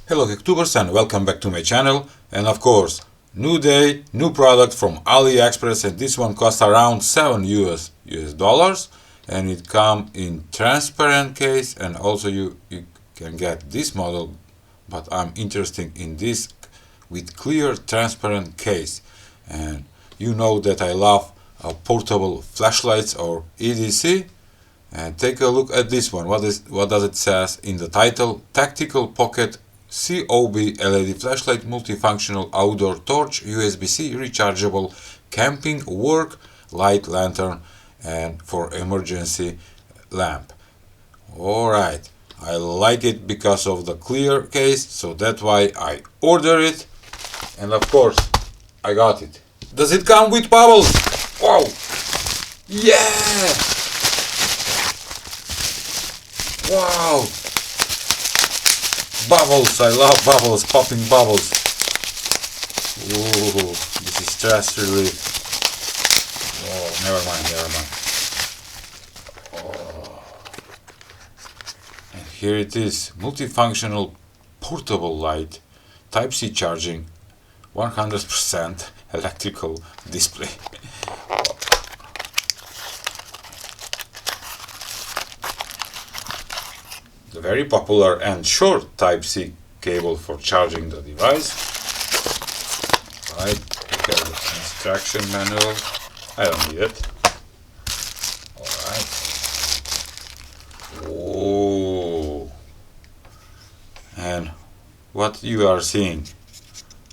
Hello Hecktubers and welcome back to my channel, and of course, new day, new product from Aliexpress, and this one costs around 7 US dollars, and it comes in transparent case, and also you can get this model, but I'm interested in this with clear transparent case. And you know that I love portable flashlights or EDC. And take a look at this one. What does it says in the title? Tactical Pocket COB LED flashlight, multifunctional outdoor torch, USB-C rechargeable camping work light lantern, and for emergency lamp. Alright, I like it because of the clear case, so that's why I order it, and of course I got it. Does it come with bubbles? Wow! Yeah! Wow! Bubbles, I love bubbles, popping bubbles. Ooh, this is stress relief. Oh, never mind. Oh. And here it is, multifunctional portable light, Type-C charging, 100% electrical display. The very popular and short Type-C cable for charging the device. Right, look at the instruction manual. I don't need it. Alright. Oh. And what you are seeing,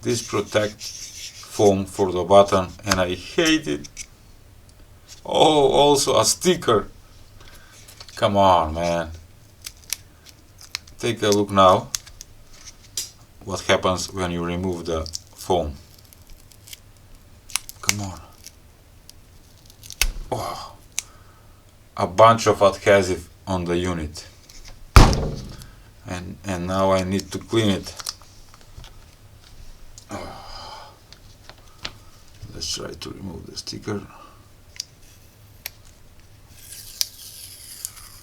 this protect foam for the button, and I hate it. Oh, also a sticker. Come on, man. Take a look now what happens when you remove the foam. Come on. Wow. A bunch of adhesive on the unit. And now I need to clean it. Let's try to remove the sticker.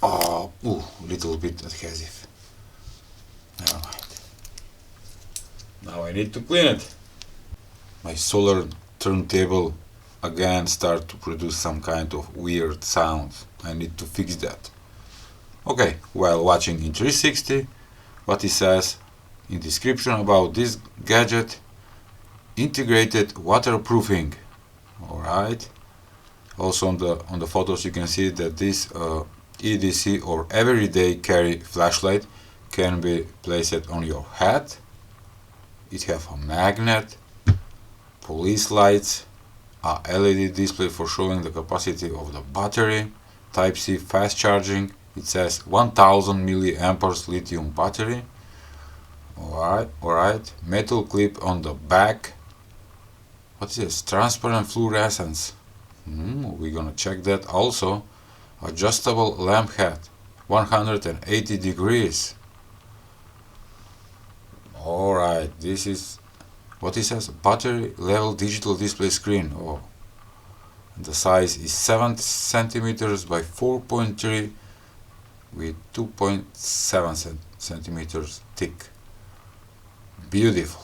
Oh, little bit adhesive. Never mind. Now I need to clean it. My solar turntable again start to produce some kind of weird sounds. I need to fix that. Okay, while watching in 360, what it says in description about this gadget: integrated waterproofing. Alright. Also on the photos you can see that this EDC or everyday carry flashlight can be placed on your hat. It have a magnet, police lights, a LED display for showing the capacity of the battery, Type-C fast charging. It says 1000 milliamperes lithium battery. Alright. Metal clip on the back. What is this? Transparent fluorescence. We're gonna check that also. Adjustable lamp head, 180 degrees. Alright, this is what it says, battery level digital display screen. Oh, and the size is 7 centimeters by 4.3 with 2.7 centimeters thick. Beautiful.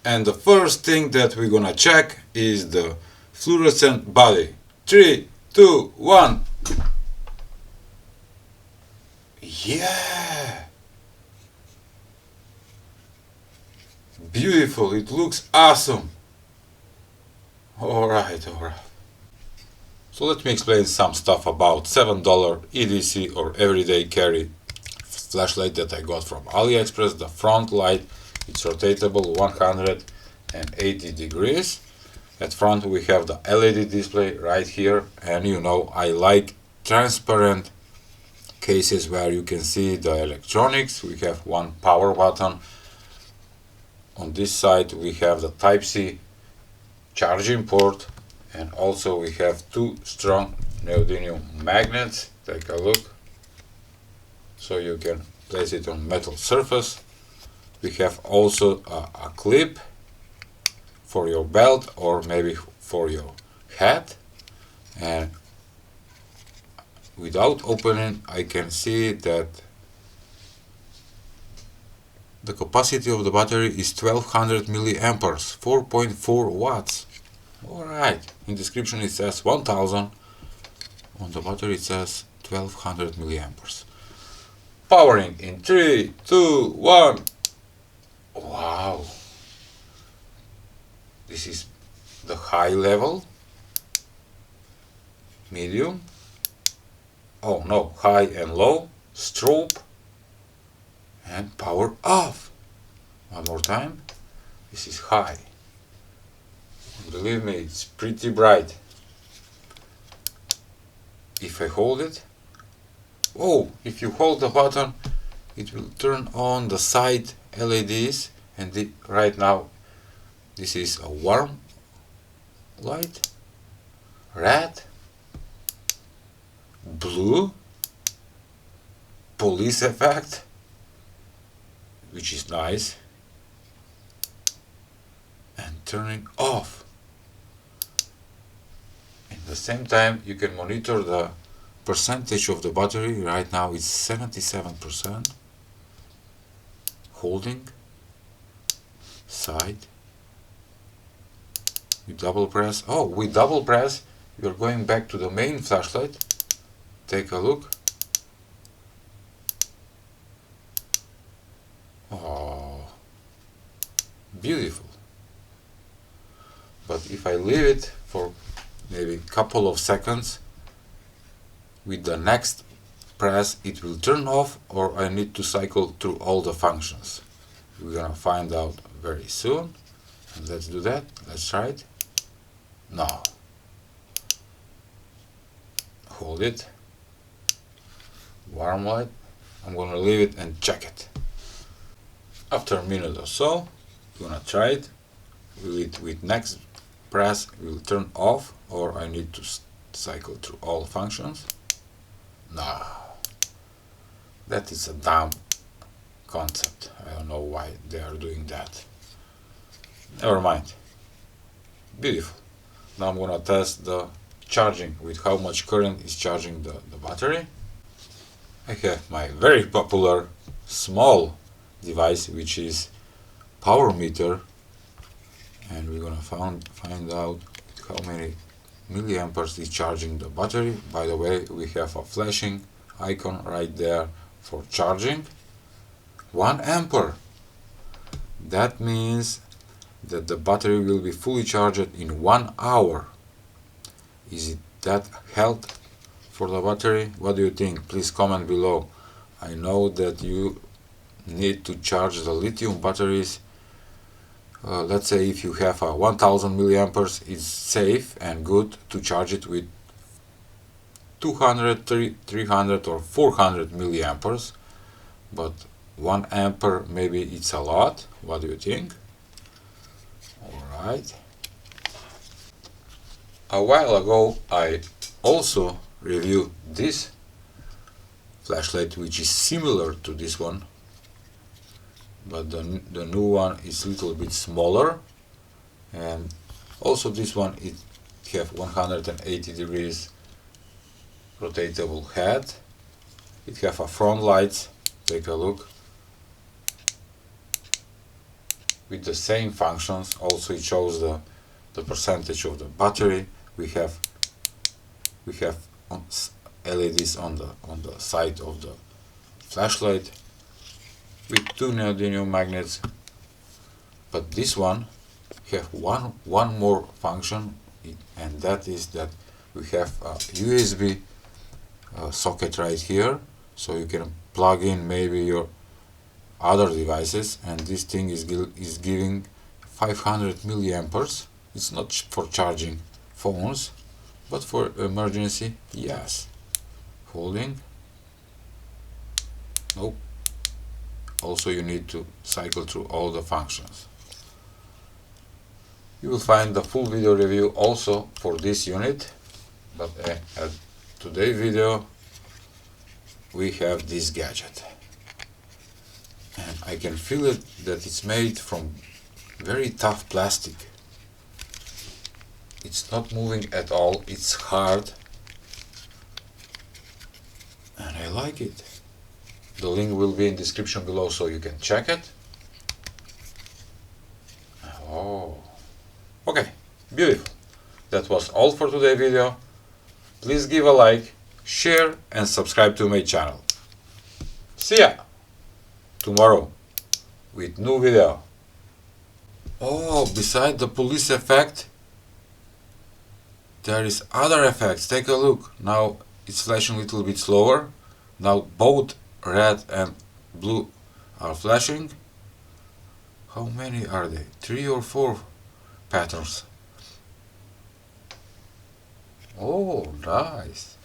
And the first thing that we're gonna check is the fluorescent body. 3, 2, 1. Yeah! Beautiful, it looks awesome. Alright. So let me explain some stuff about $7 EDC or everyday carry flashlight that I got from Aliexpress. The front light, it's rotatable 180 degrees. At front we have the LED display right here, and you know I like transparent cases where you can see the electronics. We have one power button. On this side we have the Type-C charging port, and also we have two strong neodymium magnets. Take a look. So you can place it on metal surface. We have also a clip for your belt or maybe for your hat, and without opening I can see that The capacity of the battery is 1200 milliamperes, 4.4 watts. Alright, in description it says 1000, on the battery it says 1200 milliamperes. Powering in 3, 2, 1. Wow! This is the high level, medium, oh no, high and low, strobe, and power off. One more time. This is high. Believe me, it's pretty bright. If I hold it, oh, if you hold the button, it will turn on the side LEDs, and right now this is a warm light, red, blue, police effect, which is nice, and turning off. At the same time you can monitor the percentage of the battery. Right now it's 77%. Holding, side, you double press. Oh, with double press you're going back to the main flashlight. Take a look. Oh, beautiful. But if I leave it for maybe a couple of seconds, with the next press it will turn off, or I need to cycle through all the functions. We're gonna find out very soon. And let's do that. Let's try it. Now, hold it. Warm light. I'm gonna leave it and check it. After a minute or so, we're gonna try it. With next press it will turn off, or I need to cycle through all functions. No, that is a dumb concept. I don't know why they are doing that. Never mind. Beautiful. Now I'm gonna test the charging, with how much current is charging the battery. I have my very popular small device, which is power meter, and we're gonna find out how many milliamperes is charging the battery. By the way, we have a flashing icon right there for charging. 1 ampere. That means that the battery will be fully charged in 1 hour. Is it that health for the battery? What do you think? Please comment below. I know that you need to charge the lithium batteries. Let's say if you have a 1000 milliamperes, it's safe and good to charge it with 200, 300 or 400 milliamperes, but 1 ampere maybe it's a lot. What do you think? Alright. A while ago I also reviewed this flashlight, which is similar to this one, but the new one is a little bit smaller, and also this one it have 180 degrees rotatable head. It have a front lights. Take a look. With the same functions. Also it shows the percentage of the battery. We have LEDs on the side of the flashlight with 2 neodymium magnets, but this one have one more function, and that is that we have a USB socket right here, so you can plug in maybe your other devices, and this thing is giving 500 milliamperes. It's not for charging phones, but for emergency, yes. Holding. Nope. Also you need to cycle through all the functions. You will find the full video review also for this unit, but at today's video we have this gadget, and I can feel it that it's made from very tough plastic. It's not moving at all, it's hard, and I like it. The link will be in description below so you can check it. Oh, okay, beautiful. That was all for today's video. Please give a like, share and subscribe to my channel. See ya tomorrow with new video. Oh, beside the police effect, there is other effects. Take a look. Now it's flashing a little bit slower. Now both red and blue are flashing. How many are they? 3 or 4 patterns. Oh, nice.